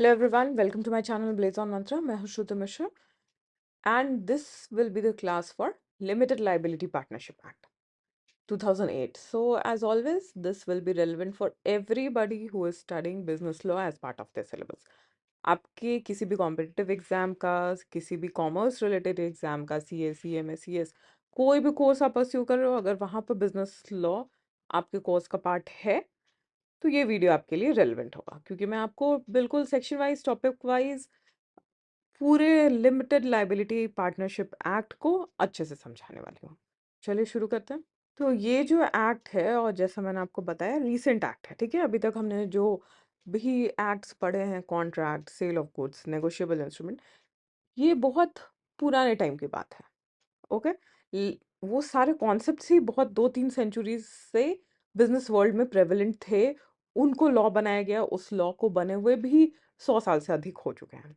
Hello everyone, welcome to my channel Blaze on Mantra. मैं हूं श्रुति Mishra and this will be the class for Limited Liability Partnership Act 2008. So as always, this will be relevant for everybody who is studying business law as part of their syllabus. आपके किसी भी competitive exam का, किसी भी commerce related exam का, C A C M S C S, कोई भी course आप परस्यू कर रहे हो, अगर वहाँ पर बिजनेस लॉ आपके कोर्स का पार्ट है तो ये वीडियो आपके लिए रेलेवेंट होगा, क्योंकि मैं आपको बिल्कुल सेक्शन वाइज, टॉपिक वाइज पूरे लिमिटेड लाइबिलिटी पार्टनरशिप एक्ट को अच्छे से समझाने वाली हूँ। चलिए शुरू करते हैं। तो ये जो एक्ट है, और जैसा मैंने आपको बताया, रीसेंट एक्ट है, ठीक है। अभी तक हमने जो भी एक्ट्स पढ़े हैं, contract, sale of goods, negotiable instrument, ये बहुत पुराने टाइम की बात है। ओके, वो सारे कॉन्सेप्ट्स ही बहुत 2-3 सेंचुरीज से बिजनेस वर्ल्ड में प्रेवलेंट थे। उनको लॉ बनाया गया, उस लॉ को बने हुए भी 100 साल से अधिक हो चुके हैं।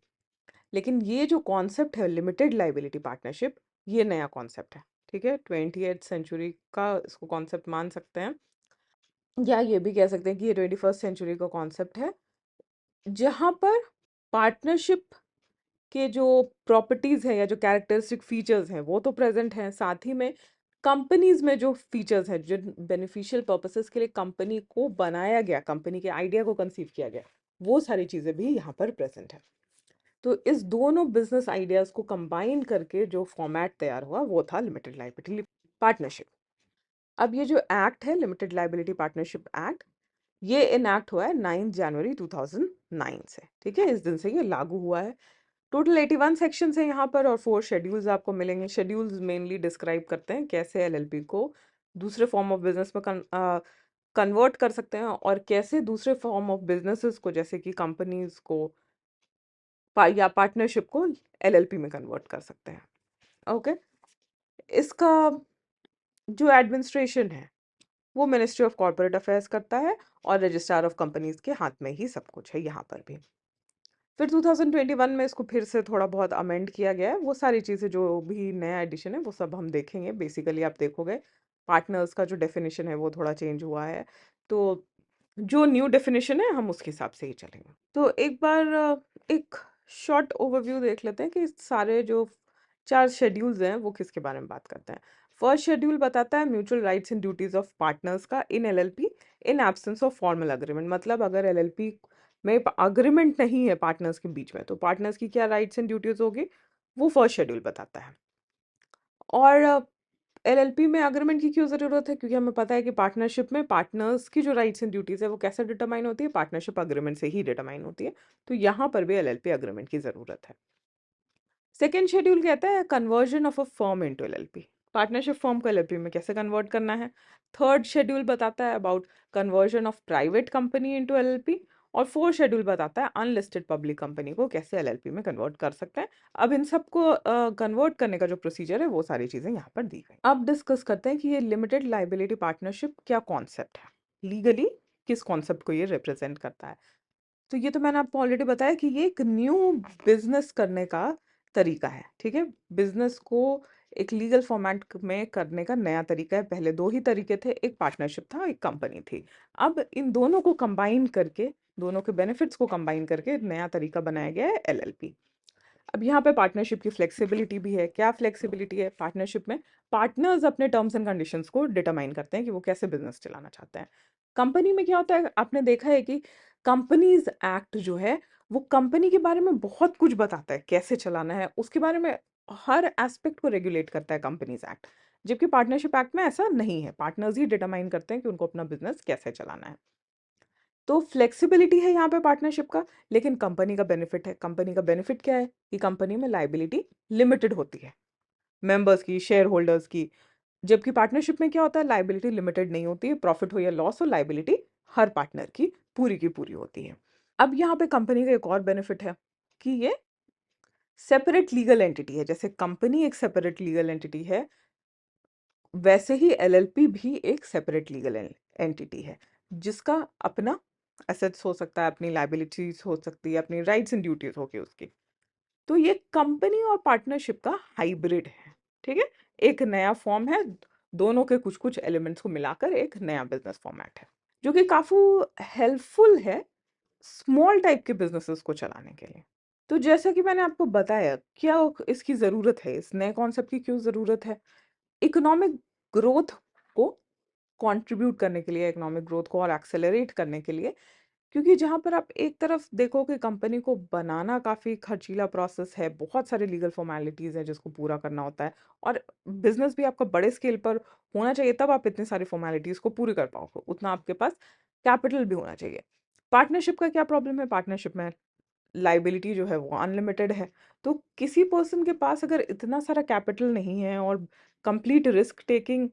लेकिन ये जो कॉन्सेप्ट है लिमिटेड लाइबिलिटी पार्टनरशिप, ये नया कॉन्सेप्ट है, ठीक है। 20th सेंचुरी का इसको कॉन्सेप्ट मान सकते हैं, या ये भी कह सकते हैं कि ये 21st सेंचुरी का कॉन्सेप्ट है, जहाँ पर पार्टनरशिप के जो प्रॉपर्टीज हैं या जो कैरेक्टरिस्टिक फीचर्स हैं वो तो प्रेजेंट हैं, साथ ही में कंपनीज में जो फीचर्स हैं, जो बेनिफिशियल पर्पसेस के लिए कंपनी को बनाया गया, कंपनी के आइडिया को कंसीव किया गया, वो सारी चीजें भी यहाँ पर प्रेजेंट है। तो इस दोनों बिजनेस आइडियाज को कंबाइन करके जो फॉर्मेट तैयार हुआ वो था लिमिटेड लाइबिलिटी पार्टनरशिप। अब ये जो एक्ट है, लिमिटेड लाइबिलिटी पार्टनरशिप एक्ट, ये इनैक्ट हुआ है 9 जनवरी 2009 से, ठीक है। इस दिन से ये लागू हुआ है। टोटल 81 सेक्शंस हैं यहाँ पर और 4 शेड्यूल्स आपको मिलेंगे। शेड्यूल्स मेनली डिस्क्राइब करते हैं कैसे एलएलपी को दूसरे फॉर्म ऑफ बिजनेस में कन्वर्ट कर सकते हैं, और कैसे दूसरे फॉर्म ऑफ बिजनेसेस को, जैसे कि कंपनीज को या पार्टनरशिप को, एलएलपी में कन्वर्ट कर सकते हैं। ओके, इसका जो एडमिनिस्ट्रेशन है वो मिनिस्ट्री ऑफ कॉर्पोरेट अफेयर्स करता है, और रजिस्ट्रार ऑफ कंपनीज के हाथ में ही सब कुछ है यहाँ पर भी। फिर 2021 में इसको फिर से थोड़ा बहुत अमेंड किया गया है। वो सारी चीज़ें जो भी नया एडिशन है वो सब हम देखेंगे। बेसिकली आप देखोगे पार्टनर्स का जो डेफिनेशन है वो थोड़ा चेंज हुआ है, तो जो न्यू डेफिनेशन है हम उसके हिसाब से ही चलेंगे। तो एक बार एक शॉर्ट ओवरव्यू देख लेते हैं कि सारे जो 4 शेड्यूल्स हैं वो किसके बारे में बात करते हैं। फर्स्ट शेड्यूल बताता है mutual rights and duties of partners का in LLP in absence of formal agreement. मतलब अगर एलएलपी में अग्रीमेंट नहीं है पार्टनर्स के बीच में, तो पार्टनर्स की क्या राइट्स एंड ड्यूटीज होगी, वो फर्स्ट शेड्यूल बताता है। और एलएलपी में अग्रीमेंट की क्यों ज़रूरत है, क्योंकि हमें पता है कि पार्टनरशिप में पार्टनर्स की जो राइट्स एंड ड्यूटीज़ है वो कैसे डिटरमाइन होती है, पार्टनरशिप अग्रीमेंट से ही डिटरमाइन होती है। तो यहाँ पर भी एलएलपी अग्रीमेंट की ज़रूरत है। सेकेंड शेड्यूल कहता है conversion of a firm into LLP. Partnership firm को एलएलपी में कैसे कन्वर्ट करना है। थर्ड शेड्यूल बताता है about conversion of private company into LLP. और फोर्थ शेड्यूल बताता है अनलिस्टेड पब्लिक कंपनी को कैसे एलएलपी में कन्वर्ट कर सकते हैं। अब इन सबको कन्वर्ट करने का जो प्रोसीजर है वो सारी चीज़ें यहाँ पर दी गई। अब डिस्कस करते हैं कि ये लिमिटेड लाइबिलिटी पार्टनरशिप क्या कॉन्सेप्ट है, लीगली किस कॉन्सेप्ट को ये रिप्रेजेंट करता है। तो ये तो मैंने आपको ऑलरेडी बताया कि ये एक न्यू बिजनेस करने का तरीका है, ठीक है। बिजनेस को एक लीगल फॉर्मेट में करने का नया तरीका है। पहले 2 ही तरीके थे, एक पार्टनरशिप था, एक कंपनी थी। अब इन दोनों को कंबाइन करके, दोनों के बेनिफिट्स को कंबाइन करके एक नया तरीका बनाया गया है एलएलपी। अब यहाँ पे पार्टनरशिप की फ्लेक्सिबिलिटी भी है। क्या फ्लेक्सिबिलिटी है पार्टनरशिप में? पार्टनर्स अपने टर्म्स एंड कंडीशंस को डिटरमाइन करते हैं कि वो कैसे बिजनेस चलाना चाहते हैं। कंपनी में क्या होता है, आपने देखा है कि कंपनीज एक्ट जो है वो कंपनी के बारे में बहुत कुछ बताता है, कैसे चलाना है उसके बारे में, हर एस्पेक्ट को रेगुलेट करता है कंपनीज एक्ट। जबकि पार्टनरशिप एक्ट में ऐसा नहीं है, पार्टनर्स ही डिटरमाइन करते हैं कि उनको अपना बिजनेस कैसे चलाना है। तो फ्लेक्सिबिलिटी है यहाँ पे पार्टनरशिप का, लेकिन कंपनी का बेनिफिट है। कंपनी का बेनिफिट क्या है कि कंपनी में लाइबिलिटी लिमिटेड होती है, मेंबर्स की, शेयर होल्डर्स की। जबकि पार्टनरशिप में क्या होता है, लाइबिलिटी लिमिटेड नहीं होती है। प्रॉफिट हो या लॉस हो, लाइबिलिटी हर पार्टनर की पूरी होती है। अब यहाँ पे कंपनी का एक और बेनिफिट है कि ये सेपरेट लीगल एंटिटी है। जैसे कंपनी एक सेपरेट लीगल एंटिटी है, वैसे ही एलएलपी भी एक सेपरेट लीगल एंटिटी है, जिसका अपना एसेट्स हो सकता है, अपनी लाइबिलिटीज हो सकती है, अपनी राइट्स एंड ड्यूटीज होगी उसकी। तो ये कंपनी और पार्टनरशिप का हाइब्रिड है, ठीक है। एक नया फॉर्म है, दोनों के कुछ कुछ एलिमेंट्स को मिलाकर एक नया बिजनेस फॉर्मेट है, जो कि काफी हेल्पफुल है स्मॉल टाइप के बिजनेसेस को चलाने के लिए। तो जैसा कि मैंने आपको बताया, क्या इसकी ज़रूरत है, इस नए कॉन्सेप्ट की क्यों ज़रूरत है? इकोनॉमिक ग्रोथ को कंट्रीब्यूट करने के लिए, इकोनॉमिक ग्रोथ को और एक्सेलरेट करने के लिए। क्योंकि जहाँ पर आप एक तरफ देखो कि कंपनी को बनाना काफ़ी खर्चीला प्रोसेस है, बहुत सारे लीगल फॉर्मेलिटीज़ हैं जिसको पूरा करना होता है, और बिजनेस भी आपका बड़े स्केल पर होना चाहिए, तब आप इतनी सारी फॉर्मेलिटीज़ को पूरी कर पाओगे, उतना आपके पास कैपिटल भी होना चाहिए। पार्टनरशिप का क्या प्रॉब्लम है? पार्टनरशिप में लाइबिलिटी जो है वो अनलिमिटेड है। तो किसी पर्सन के पास अगर इतना सारा कैपिटल नहीं है और कंप्लीट रिस्क टेकिंग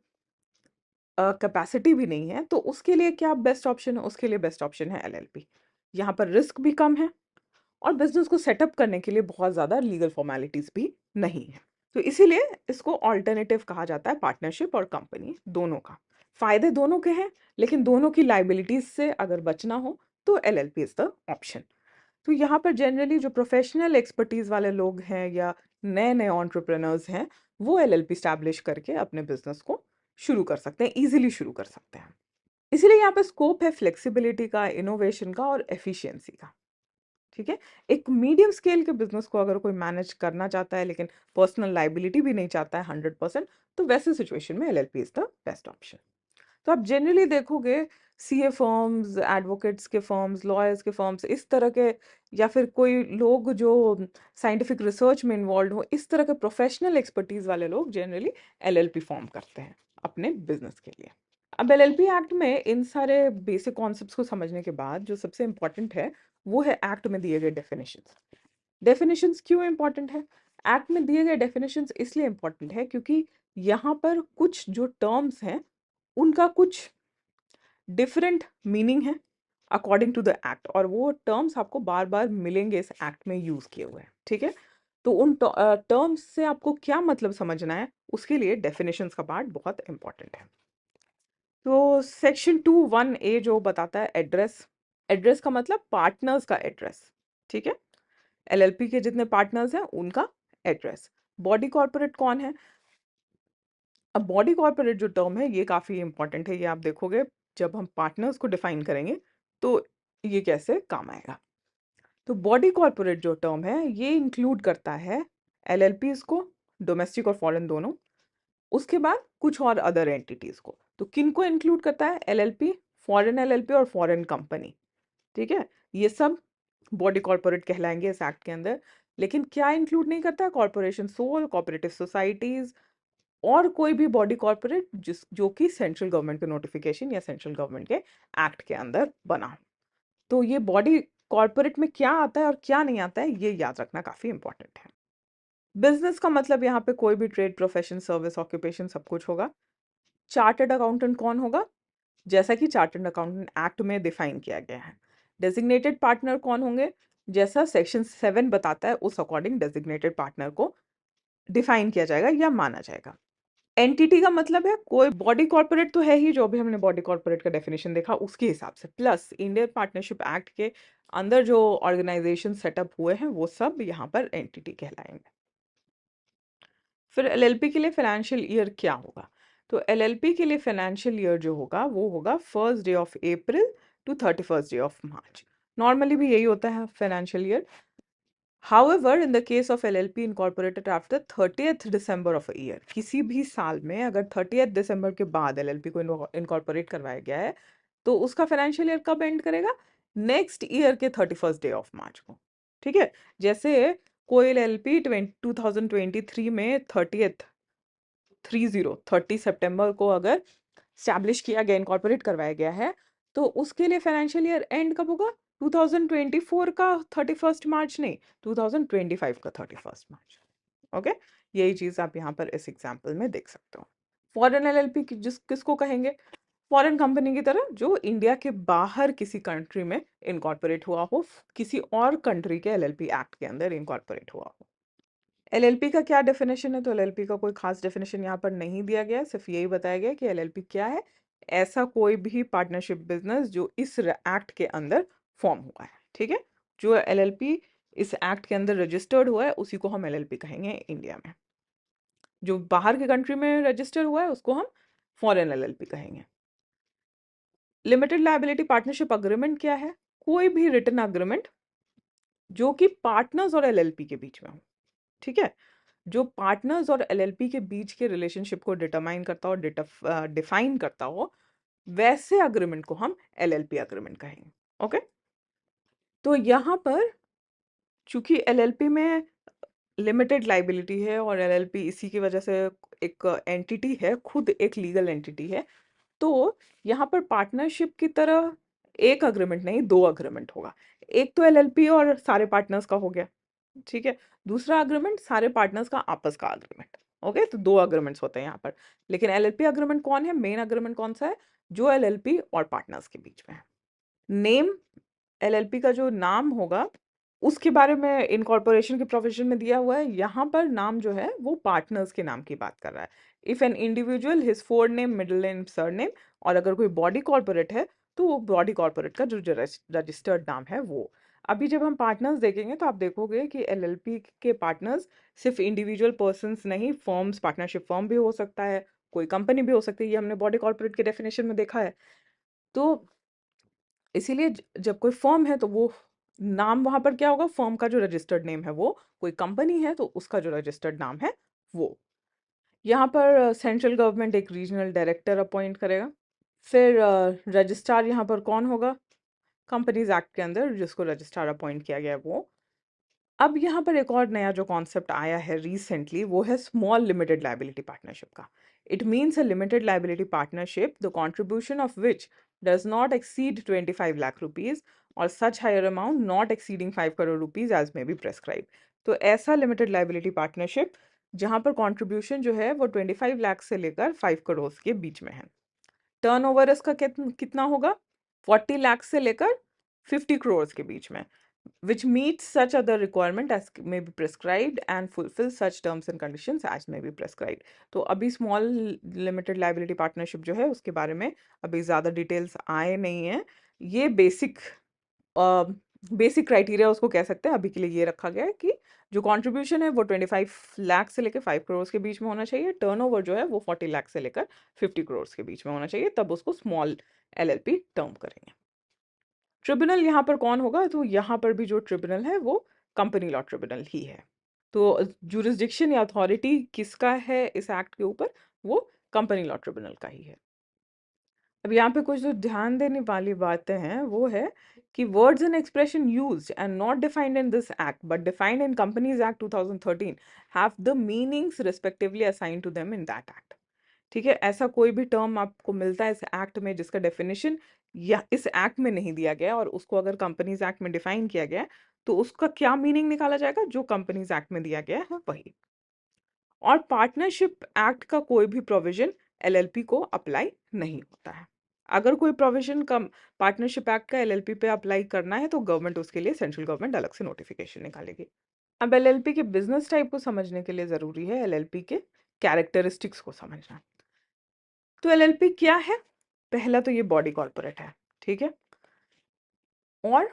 कैपेसिटी भी नहीं है, तो उसके लिए क्या बेस्ट ऑप्शन है? उसके लिए बेस्ट ऑप्शन है एलएलपी। यहाँ पर रिस्क भी कम है और बिजनेस को सेटअप करने के लिए बहुत ज़्यादा लीगल फॉर्मेलिटीज भी नहीं है। तो इसीलिए इसको ऑल्टरनेटिव कहा जाता है, पार्टनरशिप और कंपनी दोनों का। फायदे दोनों के हैं, लेकिन दोनों की लाइबिलिटीज से अगर बचना हो तो एलएलपी इज द ऑप्शन। तो यहाँ पर जनरली जो प्रोफेशनल एक्सपर्टीज वाले लोग हैं या नए नए एंटरप्रेन्योर्स हैं, वो एलएलपी स्टैब्लिश करके अपने बिजनेस को शुरू कर सकते हैं, इजीली शुरू कर सकते हैं। इसीलिए यहाँ पे स्कोप है फ्लेक्सिबिलिटी का, इनोवेशन का और एफिशिएंसी का। ठीक है, एक मीडियम स्केल के बिजनेस को अगर कोई मैनेज करना चाहता है लेकिन पर्सनल लाइबिलिटी भी नहीं चाहता है 100%, तो वैसे सिचुएशन में LLP is the best option. तो आप जनरली देखोगे सीए फर्म्स, एडवोकेट्स के फर्म्स, लॉयर्स के फर्म्स, इस तरह के, या फिर कोई लोग जो साइंटिफिक रिसर्च में इन्वॉल्व हो, इस तरह के प्रोफेशनल एक्सपर्टीज वाले लोग जनरली एलएलपी फॉर्म करते हैं अपने बिजनेस के लिए। अब एलएलपी एक्ट में इन सारे बेसिक कॉन्सेप्ट्स को समझने के बाद जो सबसे इम्पोर्टेंट है वो है एक्ट में दिए गए डेफिनेशंस। डेफिनेशंस क्यों इम्पोर्टेंट है? एक्ट में दिए गए डेफिनेशंस इसलिए इम्पोर्टेंट है क्योंकि यहाँ पर कुछ जो टर्म्स हैं उनका कुछ डिफरेंट मीनिंग है अकॉर्डिंग टू द एक्ट, और वो टर्म्स आपको बार बार मिलेंगे इस एक्ट में यूज किए हुए। ठीक है, तो उन टर्म्स से आपको क्या मतलब समझना है, उसके लिए डेफिनेशंस का पार्ट बहुत इंपॉर्टेंट है। तो सेक्शन 2(1)(a) जो बताता है एड्रेस। एड्रेस का मतलब पार्टनर्स का एड्रेस। ठीक है, एलएलपी के जितने पार्टनर्स हैं उनका एड्रेस। बॉडी कॉर्पोरेट कौन है? अब बॉडी कॉर्पोरेट जो टर्म है ये काफ़ी इंपॉर्टेंट है, ये आप देखोगे जब हम पार्टनर्स को डिफाइन करेंगे तो ये कैसे काम आएगा। तो बॉडी कॉर्पोरेट जो टर्म है ये इंक्लूड करता है एलएलपीज को, डोमेस्टिक और फॉरेन दोनों, उसके बाद कुछ और अदर एंटिटीज को। तो किन को इंक्लूड करता है? एलएलपी, फॉरेन एलएलपी और फॉरेन कंपनी। ठीक है, ये सब बॉडी कॉर्पोरेट कहलाएंगे इस एक्ट के अंदर। लेकिन क्या इंक्लूड नहीं करता है? कॉर्पोरेशन सोल, कोऑपरेटिव सोसाइटीज और कोई भी बॉडी कॉर्पोरेट जिस जो कि सेंट्रल गवर्नमेंट के नोटिफिकेशन या सेंट्रल गवर्नमेंट के एक्ट के अंदर बना हो। तो ये बॉडी कॉर्पोरेट में क्या आता है और क्या नहीं आता है ये याद रखना काफी इंपॉर्टेंट है। बिजनेस का मतलब यहाँ पे कोई भी ट्रेड, प्रोफेशन, सर्विस, ऑक्यूपेशन सब कुछ होगा। चार्टर्ड अकाउंटेंट कौन होगा? जैसा कि चार्टर्ड अकाउंटेंट एक्ट में डिफाइन किया गया है। डेजिग्नेटेड पार्टनर कौन होंगे? जैसा सेक्शन 7 बताता है उस अकॉर्डिंग डेजिग्नेटेड पार्टनर को डिफाइन किया जाएगा या माना जाएगा। एंटिटी का मतलब है कोई बॉडी कॉर्पोरेट तो है ही, जो भी हमने बॉडी कॉर्पोरेट का डेफिनेशन देखा उसके हिसाब से, प्लस इंडियन पार्टनरशिप एक्ट के अंदर जो ऑर्गेनाइजेशन सेटअप हुए हैं वो सब यहाँ पर एंटिटी कहलाएंगे। फिर एलएलपी के लिए फाइनेंशियल ईयर क्या होगा? तो एलएलपी के लिए फाइनेंशियल ईयर जो होगा वो होगा 1st day of April to 31st day of March. Normally भी यही होता है financial year. However, in the case of LLP incorporated after 30th December of a year, किसी भी साल में अगर 30th दिसंबर के बाद LLP को इनकॉर्पोरेट करवाया गया है तो उसका फाइनेंशियल ईयर कब एंड करेगा? नेक्स्ट ईयर के 31st डे ऑफ मार्च को। ठीक है, जैसे कोई LLP 2023 में 30 सितंबर को अगर स्टैब्लिश किया गया, इनकॉर्पोरेट करवाया गया है, तो उसके लिए फाइनेंशियल ईयर एंड कब होगा? 2024 का 31st मार्च नहीं, 2025 का 31st मार्च। ओके, यही चीज आप यहाँ पर इस एग्जाम्पल में देख सकते हो। फॉरेन एलएलपी जिस किसको कहेंगे? फॉरेन कंपनी की तरह जो इंडिया के बाहर किसी कंट्री में इनकॉर्पोरेट हुआ हो, किसी और कंट्री के एलएलपी एक्ट के अंदर इनकॉर्पोरेट हुआ हो। एलएलपी का क्या डेफिनेशन है? तो एलएलपी का कोई खास डेफिनेशन यहाँ पर नहीं दिया गया है, सिर्फ यही बताया गया कि एलएलपी क्या है। ऐसा कोई भी पार्टनरशिप बिजनेस जो इस एक्ट के अंदर फॉर्म हुआ है। ठीक है, जो एलएलपी इस एक्ट के अंदर रजिस्टर्ड हुआ है उसी को हम एलएलपी कहेंगे इंडिया में। जो बाहर के कंट्री में रजिस्टर हुआ है उसको हम फॉरेन एलएलपी कहेंगे। लिमिटेड लायबिलिटी पार्टनरशिप अग्रीमेंट क्या है? कोई भी रिटन एग्रीमेंट जो कि पार्टनर्स और एलएलपी के बीच में हो, ठीक है, जो पार्टनर्स और एलएलपी के बीच के रिलेशनशिप को डिटरमाइन करता हो, डिफाइन करता हो, वैसे अग्रीमेंट को हम एलएलपी अग्रीमेंट कहेंगे। ओके, तो यहाँ पर चूंकि एलएलपी में लिमिटेड लाइबिलिटी है और एलएलपी इसी की वजह से एक एंटिटी है, खुद एक लीगल एंटिटी है, तो यहाँ पर पार्टनरशिप की तरह एक अग्रीमेंट नहीं, दो अग्रीमेंट होगा। एक तो एलएलपी और सारे पार्टनर्स का हो गया, ठीक है, दूसरा अग्रीमेंट सारे पार्टनर्स का आपस का अग्रीमेंट। ओके, तो दो अग्रीमेंट्स होते हैं यहाँ पर। लेकिन एलएलपी अग्रीमेंट कौन है, मेन अग्रीमेंट कौन सा है, जो एलएलपी और पार्टनर्स के बीच में है। नेम, एलएलपी का जो नाम होगा उसके बारे में इनकॉर्पोरेशन के प्रोविजन में दिया हुआ है। यहाँ पर नाम जो है वो पार्टनर्स के नाम की बात कर रहा है। If an individual his four name, middle name, surname, और अगर कोई बॉडी कॉर्पोरेट है तो वो बॉडी कॉर्पोरेट का जो रजिस्टर्ड नाम है वो। अभी जब हम पार्टनर्स देखेंगे तो आप देखोगे कि एलएलपी के पार्टनर्स सिर्फ इंडिविजुअल पर्सन्स नहीं, फर्म्स, पार्टनरशिप फर्म भी हो सकता है, कोई कंपनी भी हो सकती है, ये हमने बॉडी कॉर्पोरेट के डेफिनेशन में देखा है। तो इसीलिए जब कोई फर्म है तो वो नाम वहां पर क्या होगा, फर्म का जो रजिस्टर्ड नेम है वो, कोई कंपनी है तो उसका जो रजिस्टर्ड नाम है वो। यहाँ पर सेंट्रल गवर्नमेंट एक रीजनल डायरेक्टर अपॉइंट करेगा। फिर रजिस्ट्रार यहाँ पर कौन होगा, कंपनीज एक्ट के अंदर जिसको रजिस्ट्रार अपॉइंट किया गया है वो। अब यहाँ पर एक और नया जो कॉन्सेप्ट आया है रिसेंटली वो है स्मॉल लिमिटेड लाइबिलिटी पार्टनरशिप का। It means a limited liability partnership the contribution of which does not exceed 25 lakh rupees और such higher amount not exceeding 5 crore rupees as may be prescribe. तो ऐसा लिमिटेड लाइबिलिटी पार्टनरशिप जहाँ पर contribution जो है वो 25 लाख से लेकर 5 करोड़ के बीच में है। टर्नओवर इसका कितना होगा, 40 लाख से लेकर 50 करोड़ के बीच में, which meets such other requirement as may be prescribed and fulfills such terms and conditions as may be prescribed। तो अभी स्मॉल लिमिटेड लाइबिलिटी पार्टनरशिप जो है उसके बारे में अभी ज़्यादा डिटेल्स आए नहीं हैं। ये बेसिक क्राइटेरिया उसको कह सकते हैं, अभी के लिए ये रखा गया है कि जो कंट्रीब्यूशन है वो 25 लाख से लेकर 5 करोड़ के बीच में होना चाहिए, टर्नओवर जो है वो 40 लाख से लेकर 50 करोड़ के बीच में होना चाहिए, तब उसको स्मॉल एलएलपी टर्म करेंगे। ट्रिब्यूनल यहाँ पर कौन होगा, तो यहाँ पर भी जो ट्रिब्यूनल है वो कंपनी लॉ ट्रिब्यूनल ही है। तो जुरिस्डिक्शन या अथॉरिटी किसका है इस एक्ट के ऊपर, वो कंपनी लॉ ट्रिब्यूनल का ही है। अब यहाँ पे कुछ जो ध्यान देने वाली बातें हैं वो है कि words and expression used and not defined in this act but defined in companies act 2013 have the meanings respectively assign to them in that act. ठीक है, ऐसा कोई भी टर्म आपको मिलता है इस एक्ट में जिसका डेफिनेशन या इस एक्ट में नहीं दिया गया और उसको अगर कंपनीज एक्ट में डिफाइन किया गया तो उसका क्या मीनिंग निकाला जाएगा, जो कंपनीज एक्ट में दिया गया है वही। और पार्टनरशिप एक्ट का कोई भी प्रोविजन एलएलपी को अप्लाई नहीं होता है। अगर कोई प्रोविजन कम पार्टनरशिप एक्ट का एलएलपी पे अप्लाई करना है तो गवर्नमेंट उसके लिए, सेंट्रल गवर्नमेंट अलग से नोटिफिकेशन निकालेगी। अब एलएलपी के बिजनेस टाइप को समझने के लिए जरूरी है एलएलपी के कैरेक्टरिस्टिक्स को समझना। तो एलएलपी क्या है, पहला तो ये बॉडी कॉर्पोरेट है, ठीक है, और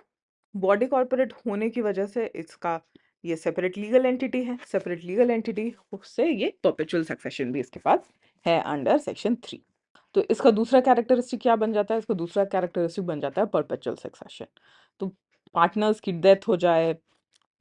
बॉडी कॉर्पोरेट होने की वजह से इसका ये सेपरेट लीगल एंटिटी है, सेपरेट लीगल एंटिटी से ये परपेचुअल सक्सेशन भी इसके पास है अंडर सेक्शन 3। तो इसका दूसरा कैरेक्टरिस्टिक क्या बन जाता है, इसका दूसरा कैरेक्टरिस्टिक बन जाता है परपेचुअल सक्सेशन। तो पार्टनर्स की डेथ हो जाए,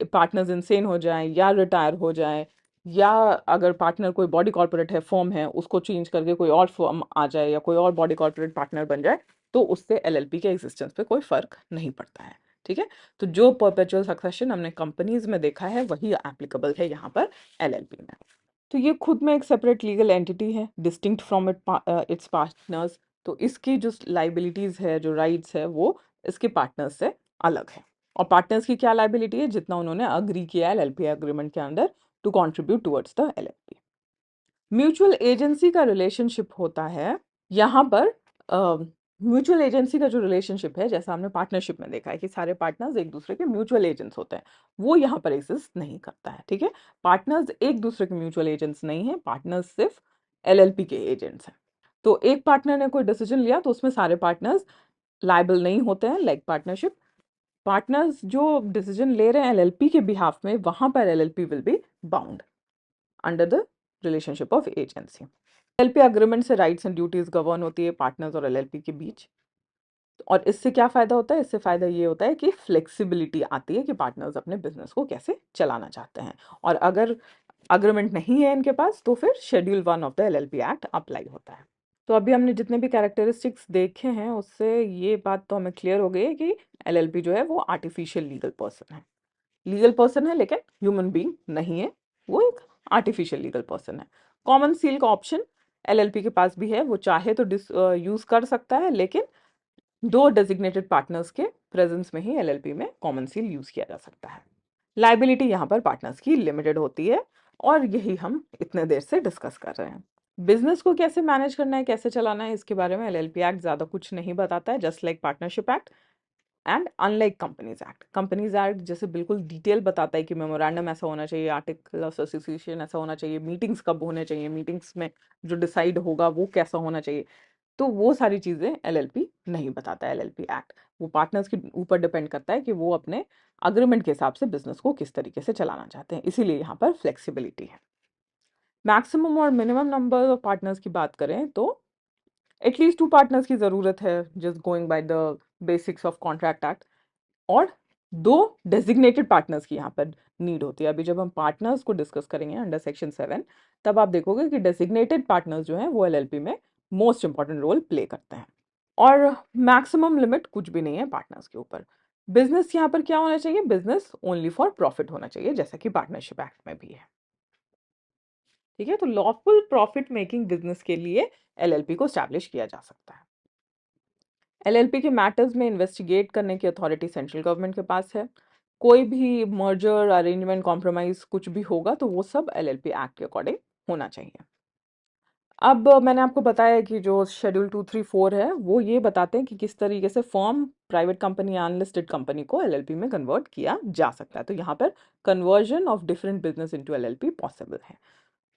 पार्टनर्स इंसेन हो जाए या रिटायर हो जाए, या अगर पार्टनर कोई बॉडी कॉर्पोरेट है, फर्म है, उसको चेंज करके कोई और फर्म आ जाए या कोई और बॉडी कॉर्पोरेट पार्टनर बन जाए तो उससे एलएलपी के एग्जिस्टेंस पे कोई फर्क नहीं पड़ता है। ठीक है, तो जो परपेचुअल सक्सेशन हमने कंपनीज में देखा है वही एप्लीकेबल है यहाँ पर एलएलपी में। तो ये खुद में एक सेपरेट लीगल एंटिटी है, डिस्टिंक्ट फ्रॉम इट्स पार्टनर्स। तो इसकी जो लाइबिलिटीज है, जो राइट्स है, वो इसके पार्टनर्स से अलग है। और पार्टनर्स की क्या लाइबिलिटी है, जितना उन्होंने अग्री किया है एलएलपी एग्रीमेंट के अंदर to contribute towards the LLP. Mutual agency का रिलेशनशिप होता है यहाँ पर। म्यूचुअल एजेंसी का जो रिलेशनशिप है, जैसा हमने पार्टनरशिप में देखा है कि सारे पार्टनर्स एक दूसरे के म्यूचुअल एजेंट्स होते हैं, वो यहाँ पर एग्जिस्ट नहीं करता है। ठीक है, पार्टनर्स एक दूसरे के म्यूचुअल एजेंट्स नहीं है, पार्टनर्स सिर्फ एलएलपी के एजेंट्स हैं। तो एक पार्टनर ने कोई डिसीजन लिया तो उसमें सारे पार्टनर्स लाइबल नहीं होते हैं, लाइक पार्टनरशिप। पार्टनर्स जो डिसीजन ले रहे हैं एलएलपी के बिहाफ में, वहां पर LLP will be bound under the relationship of agency. LLP agreement से राइट्स एंड ड्यूटीज गवर्न होती है पार्टनर्स और एलएलपी के बीच। और इससे क्या फायदा होता है? इससे फायदा ये होता है कि फ्लेक्सिबिलिटी आती है कि पार्टनर्स अपने बिजनेस को कैसे चलाना चाहते हैं। और अगर अग्रीमेंट नहीं है इनके पास तो फिर schedule 1 of the LLP act apply होता है। तो अभी हमने जितने भी कैरेक्टरिस्टिक्स देखे हैं उससे ये बात तो हमें क्लियर हो गई है कि एलएलपी जो है वो आर्टिफिशियल लीगल पर्सन है। लीगल पर्सन है लेकिन ह्यूमन बीइंग नहीं है, वो एक आर्टिफिशियल लीगल पर्सन है। कॉमन सील का ऑप्शन एलएलपी के पास भी है, वो चाहे तो यूज कर सकता है, लेकिन दो डेजिग्नेटेड पार्टनर्स के प्रेजेंस में ही एलएलपी में कॉमन सील यूज किया जा सकता है। लाइबिलिटी यहाँ पर पार्टनर्स की लिमिटेड होती है और यही हम इतने देर से डिस्कस कर रहे हैं। बिजनेस को कैसे मैनेज करना है, कैसे चलाना है, इसके बारे में एलएलपी एक्ट ज्यादा कुछ नहीं बताता है, just like partnership act and unlike companies act जैसे बिल्कुल डिटेल बताता है कि मेमोरेंडम ऐसा होना चाहिए, आर्टिकल ऑफ एसोसिएशन ऐसा होना चाहिए, मीटिंग्स कब होने चाहिए, मीटिंग्स में जो डिसाइड होगा वो कैसा होना चाहिए, तो वो सारी चीजें एलएलपी नहीं बताता है। एलएलपी एक्ट वो पार्टनर्स के ऊपर डिपेंड करता है कि वो अपने अग्रीमेंट के हिसाब से बिजनेस को किस तरीके से चलाना चाहते हैं, इसीलिए यहाँ पर फ्लेक्सिबिलिटी है। मैक्सिमम और मिनिमम नंबर ऑफ पार्टनर्स की बात करें तो एटलीस्ट 2 पार्टनर्स की जरूरत है, just going by the basics of contract act. और दो डेजिग्नेटेड पार्टनर्स की यहाँ पर नीड होती है। अभी जब हम पार्टनर्स को डिस्कस करेंगे अंडर सेक्शन 7, तब आप देखोगे कि डेजिग्नेटेड पार्टनर्स जो हैं वो एलएलपी में मोस्ट इंपॉर्टेंट रोल प्ले करते हैं। और मैक्सिमम लिमिट कुछ भी नहीं है पार्टनर्स के ऊपर। बिजनेस यहाँ पर क्या होना चाहिए? बिजनेस ओनली फॉर प्रॉफिट होना चाहिए, जैसा कि पार्टनरशिप एक्ट में भी है। ठीक है, तो लॉफुल प्रॉफिट मेकिंग बिजनेस के लिए एलएलपी को स्टैब्लिश किया जा सकता है। एलएलपी के मैटर्स में इन्वेस्टिगेट करने की अथॉरिटी सेंट्रल गवर्नमेंट के पास है। कोई भी मर्जर, अरेंजमेंट, कॉम्प्रोमाइज कुछ भी होगा तो वो सब एलएलपी एक्ट के अकॉर्डिंग होना चाहिए। अब मैंने आपको बताया कि जो शेड्यूल 234 है वो ये बताते हैं कि किस तरीके से फर्म, प्राइवेट कंपनी या अनलिस्टेड कंपनी को एलएलपी में कन्वर्ट किया जा सकता है। तो यहाँ पर conversion of different business into LLP possible है।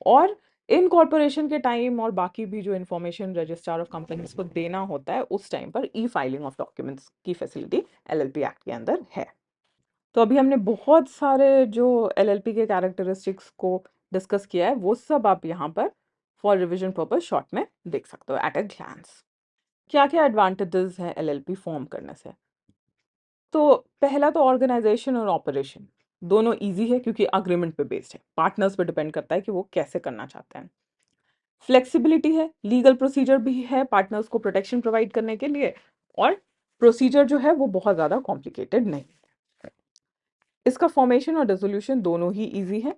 और इनकॉर्पोरेशन के टाइम और बाकी भी जो इन्फॉर्मेशन रजिस्ट्रार ऑफ कंपनीज को देना होता है उस टाइम पर ई फाइलिंग ऑफ डॉक्यूमेंट्स की फैसिलिटी एलएलपी एक्ट के अंदर है। तो अभी हमने बहुत सारे जो एलएलपी के कैरेक्टरिस्टिक्स को डिस्कस किया है वो सब आप यहाँ पर फॉर रिविजन पर्पज शॉर्ट में देख सकते हो एट अ ग्लांस। क्या क्या एडवांटेजेस हैं एलएलपी फॉर्म करने से? तो पहला तो ऑर्गेनाइजेशन और ऑपरेशन दोनों इजी है क्योंकि अग्रीमेंट पे बेस्ड है, पार्टनर्स पे डिपेंड करता है कि वो कैसे करना चाहते हैं। फ्लेक्सिबिलिटी है, लीगल प्रोसीजर भी है पार्टनर्स को प्रोटेक्शन प्रोवाइड करने के लिए, और प्रोसीजर जो है वो बहुत ज़्यादा कॉम्प्लिकेटेड नहीं। इसका फॉर्मेशन और रेजोल्यूशन दोनों ही इजी है।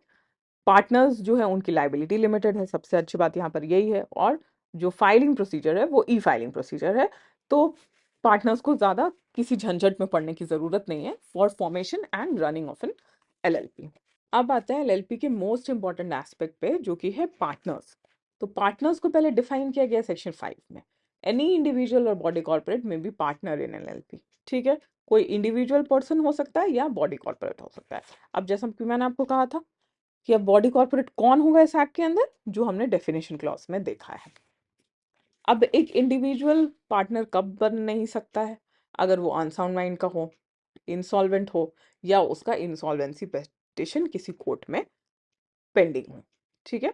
पार्टनर्स जो है उनकी लाइबिलिटी लिमिटेड है, सबसे अच्छी बात यहाँ पर यही है। और जो फाइलिंग प्रोसीजर है वो ई फाइलिंग प्रोसीजर है, तो पार्टनर्स को ज़्यादा किसी झंझट में पड़ने की ज़रूरत नहीं है for formation and running of an LLP. अब आता है एलएलपी के मोस्ट इंपॉर्टेंट एस्पेक्ट पे जो कि है पार्टनर्स। तो पार्टनर्स को पहले डिफाइन किया गया सेक्शन 5 में। एनी इंडिविजुअल और बॉडी कॉर्पोरेट में बी पार्टनर इन एलएलपी। ठीक है, कोई इंडिविजुअल पर्सन हो सकता है या बॉडी कॉर्पोरेट हो सकता है। अब जैसा कि मैंने आपको कहा था कि अब बॉडी कॉर्पोरेट कौन होगा इस एक्ट के अंदर, जो हमने डेफिनेशन क्लॉज में देखा है। अब एक इंडिविजुअल पार्टनर कब बन नहीं सकता है? अगर वो अनसाउंड माइंड का हो, इंसॉल्वेंट हो, या उसका इंसॉल्वेंसी पिटिशन किसी कोर्ट में पेंडिंग हो। ठीक है,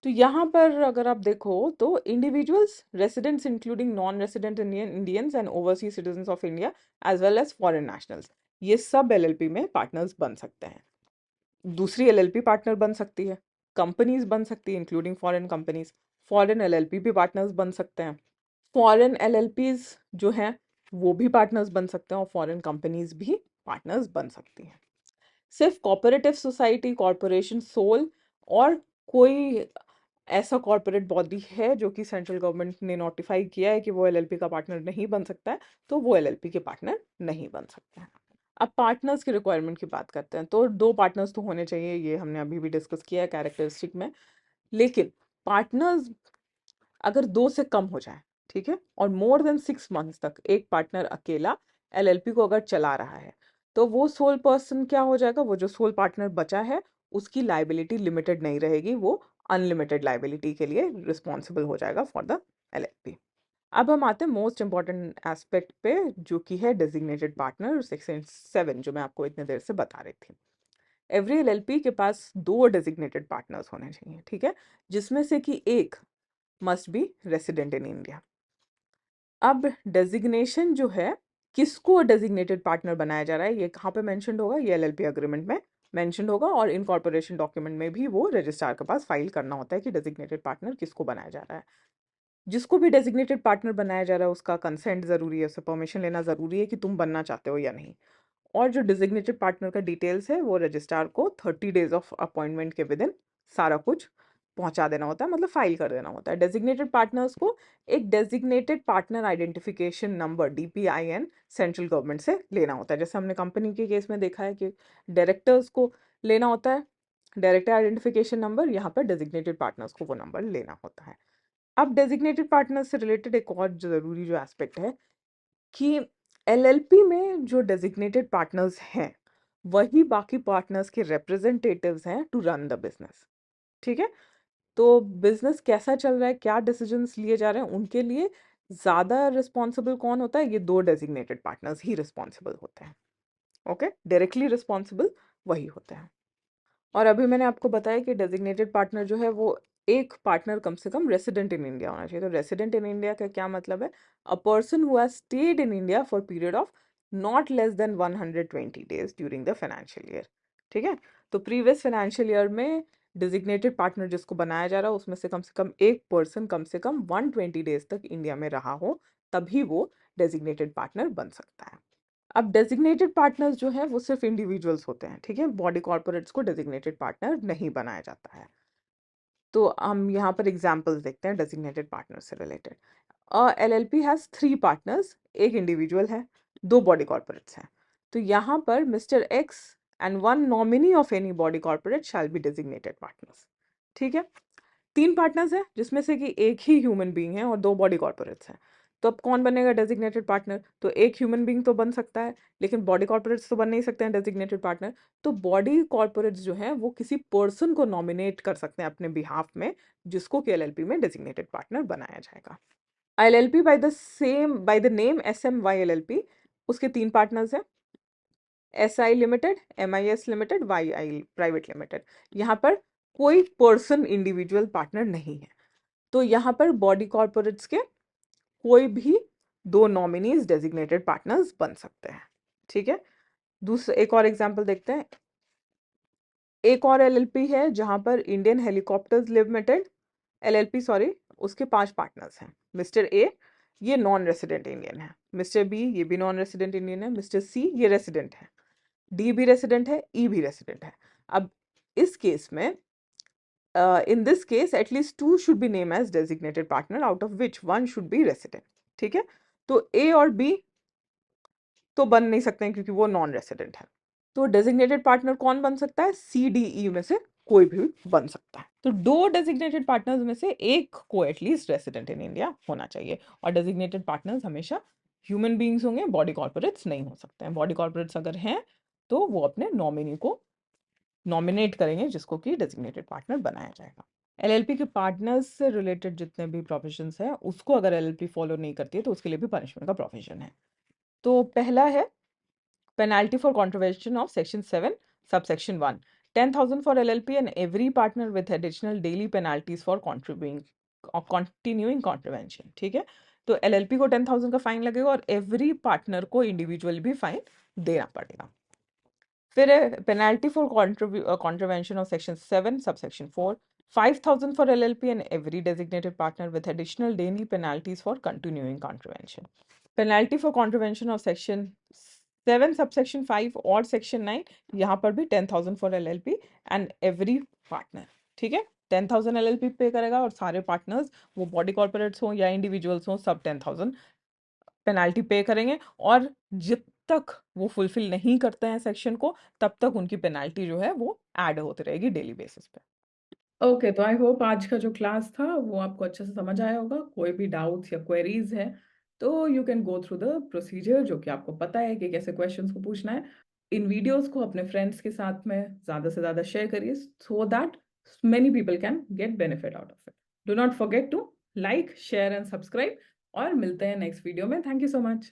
तो यहाँ पर अगर आप देखो तो individuals, residents including non resident Indians and overseas citizen of India as well as foreign nationals, ये सब एलएलपी में पार्टनर्स बन सकते हैं। दूसरी एलएलपी पार्टनर बन सकती है, कंपनीज बन सकती है including foreign companies, foreign LLP भी पार्टनर्स बन सकते हैं। फॉरेन एलएलपीज जो हैं वो भी पार्टनर्स बन सकते हैं और फॉरेन कंपनीज भी पार्टनर्स बन सकती हैं। सिर्फ कॉपरेटिव सोसाइटी, कॉरपोरेशन, सोल और कोई ऐसा कॉरपोरेट बॉडी है जो कि सेंट्रल गवर्नमेंट ने नोटिफाई किया है कि वो एलएलपी का पार्टनर नहीं बन सकता है, तो वो एलएलपी के पार्टनर नहीं बन सकते हैं। अब पार्टनर्स की रिक्वायरमेंट की बात करते हैं, तो 2 पार्टनर्स तो होने चाहिए, ये हमने अभी भी डिस्कस किया है कैरेक्टरिस्टिक में। लेकिन पार्टनर्स अगर 2 से कम हो जाए, ठीक है, और मोर देन 6 मंथ्स तक एक पार्टनर अकेला एलएलपी को अगर चला रहा है, तो वो सोल पर्सन क्या हो जाएगा? वो जो सोल पार्टनर बचा है उसकी लाइबिलिटी लिमिटेड नहीं रहेगी, वो अनलिमिटेड लाइबिलिटी के लिए रिस्पॉन्सिबल हो जाएगा फॉर द एलएलपी। अब हम आते हैं मोस्ट इंपॉर्टेंट एस्पेक्ट पे जो कि है डेजिग्नेटेड पार्टनर, सेक्शन 7 जो मैं आपको इतने देर से बता रही थी। एवरी एलएलपी के पास 2 डेजिग्नेटेड पार्टनर्स होने चाहिए, ठीक है, जिसमें से कि एक must be resident in India. अब डेजिग्नेशन जो है, किसको डेजिग्नेटेड पार्टनर बनाया जा रहा है, ये कहाँ पे मेंशन होगा, ये एलएलपी अग्रीमेंट में मेंशन होगा, और इनकॉर्पोरेशन डॉक्यूमेंट में भी वो रजिस्ट्रार के पास फाइल करना होता है कि डेजिग्नेटेड पार्टनर किसको बनाया जा रहा है। जिसको भी डेजिग्नेटेड पार्टनर बनाया जा रहा है उसका कंसेंट ज़रूरी है, उससे परमिशन लेना ज़रूरी है कि तुम बनना चाहते हो या नहीं। और जो डेजिग्नेटेड पार्टनर का डिटेल्स है वो रजिस्ट्रार को 30 डेज ऑफ अपॉइंटमेंट के विद इन सारा कुछ पहुंचा देना होता है, मतलब फाइल कर देना होता है। डेजिग्नेटेड पार्टनर्स को एक designated partner identification number DPIN central government से लेना होता है। जैसे हमने कंपनी के केस में देखा है कि डायरेक्टर्स को लेना होता है डायरेक्टर आइडेंटिफिकेशन नंबर, यहाँ पर डेजिग्नेटेड पार्टनर्स को वो नंबर लेना होता है। अब डेजिग्नेटेड पार्टनर्स से रिलेटेड एक और ज़रूरी जो एस्पेक्ट है कि एलएलपी में जो डेजिग्नेटेड पार्टनर्स हैं वही बाकी पार्टनर्स के रिप्रेजेंटेटिव्स हैं टू रन द बिजनेस। ठीक है, तो बिजनेस कैसा चल रहा है, क्या डिसीजंस लिए जा रहे हैं, उनके लिए ज़्यादा रिस्पॉन्सिबल कौन होता है, ये दो डेजिग्नेटेड पार्टनर्स ही रिस्पॉन्सिबल होते हैं। ओके, डायरेक्टली रिस्पॉन्सिबल वही होते हैं। और अभी मैंने आपको बताया कि डेजिग्नेटेड पार्टनर जो है वो एक पार्टनर कम से कम रेसिडेंट इन इंडिया होना चाहिए। तो रेसिडेंट इन इंडिया का क्या मतलब है, a person who has stayed in India for period of not less than 120 days during the financial year. ठीक है, तो प्रीवियस फाइनेंशियल ईयर में डिजिग्नेटेड पार्टनर जिसको बनाया जा रहा है उसमें से कम एक पर्सन कम से कम 120 डेज तक इंडिया में रहा हो, तभी वो डेजिग्नेटेड पार्टनर बन सकता है। अब डेजिग्नेटेड पार्टनर्स जो है वो सिर्फ इंडिविजुअल्स होते हैं। ठीक है, बॉडी कॉर्पोरेट्स को डेजिग्नेटेड पार्टनर नहीं बनाया जाता है। तो हम यहाँ पर एग्जांपल्स देखते हैं डेजिग्नेटेड पार्टनर से रिलेटेड। LLP हैज 3 पार्टनर्स, एक इंडिविजुअल है, 2 बॉडी कॉर्पोरेट्स हैं। तो यहाँ पर mister x and 1 nominee of any body corporate shall be designated partners. ठीक है, 3 पार्टनर्स हैं जिसमें से कि एक ही ह्यूमन बीइंग है और 2 बॉडी कॉर्पोरेट्स हैं। तो अब कौन बनेगा डेजिग्नेटेड पार्टनर, तो एक ह्यूमन बीइंग तो बन सकता है लेकिन बॉडी कॉर्पोरेट्स तो बन नहीं सकते हैं डेजिग्नेटेड पार्टनर। तो बॉडी कॉर्पोरेट्स जो हैं वो किसी पर्सन को नॉमिनेट कर सकते हैं अपने बिहाफ में, जिसको कि एलएलपी में डेजिग्नेटेड पार्टनर बनाया जाएगा। LLP by the name SMY LLP, उसके 3 पार्टनर्स हैं, SI limited, MIS limited, YI private limited. यहाँ पर कोई पर्सन इंडिविजुअल पार्टनर नहीं है। तो यहाँ पर बॉडी कॉर्पोरेट्स के कोई भी 2 नॉमिनीज डेजिग्नेटेड पार्टनर्स बन सकते हैं। ठीक है, दूसरा एक और एग्जांपल देखते हैं। एक और एलएलपी है जहां पर Indian helicopters limited LLP, sorry, उसके 5 पार्टनर्स हैं। मिस्टर ए ये नॉन रेसिडेंट इंडियन है, मिस्टर बी ये भी नॉन रेसिडेंट इंडियन है, मिस्टर सी ये रेसिडेंट है, डी भी रेसिडेंट है, ई भी रेसिडेंट है। अब इस केस में in this case at least 2 should be named as designated partner, out of which 1 should be resident। ठीक है, तो A और B तो बन नहीं सकते हैं क्योंकि वो नॉन रेसिडेंट है। तो डेजिग्नेटेड पार्टनर कौन बन सकता है, CDE में से कोई भी बन सकता है। तो 2 डेजिग्नेटेड पार्टनर्स में से एक को एटलीस्ट रेसिडेंट इन इंडिया होना चाहिए, और डेजिग्नेटेड पार्टनर्स हमेशा ह्यूमन बींग्स होंगे, बॉडी कॉर्पोरेट्स नहीं हो सकते हैं। बॉडी कॉर्पोरेट्स अगर हैं तो वो अपने नॉमिनी को नॉमिनेट करेंगे जिसको कि डेजिग्नेटेड पार्टनर बनाया जाएगा। एलएलपी के पार्टनर्स से रिलेटेड जितने भी प्रोविजंस हैं उसको अगर एलएलपी फॉलो नहीं करती है तो उसके लिए भी पनिशमेंट का प्रोविजन है। तो पहला है penalty for contravention of section 7 subsection 1, 10,000 for LLP and every partner with additional daily penalties for continuing contravention. ठीक है, तो एलएलपी को 10,000 का फाइन लगेगा और एवरी पार्टनर को इंडिविजुअल भी फाइन देना पड़ेगा। फिर है penalty for contravention of section 7 subsection 4, 5,000 for LLP and every designated partner with additional daily penalties for continuing contravention. Penalty for contravention of section 7 subsection 5 और section 9, यहाँ पर भी 10,000 for LLP and every partner। ठीक है, 10,000 LLP पे करेगा और सारे पार्टनर्स वो बॉडी कॉर्पोरेट्स हों या इंडिविजुअल्स हों सब 10,000 पेनाल्टी पे करेंगे, और जब तक वो फुलफिल नहीं करते हैं सेक्शन को तब तक उनकी पेनाल्टी जो है वो ऐड होती रहेगी डेली बेसिस पे। ओके, तो आई होप आज का जो क्लास था वो आपको अच्छे से समझ आया होगा। कोई भी डाउट्स या क्वेरीज है तो you can go through the procedure, जो कि आपको पता है कि कैसे क्वेश्चंस को पूछना है। इन वीडियोस को अपने फ्रेंड्स के साथ में ज़्यादा से ज़्यादा शेयर करिए so that many people can get benefit out of it. Do not forget to like, share and subscribe, और मिलते हैं नेक्स्ट वीडियो में। Thank you so much.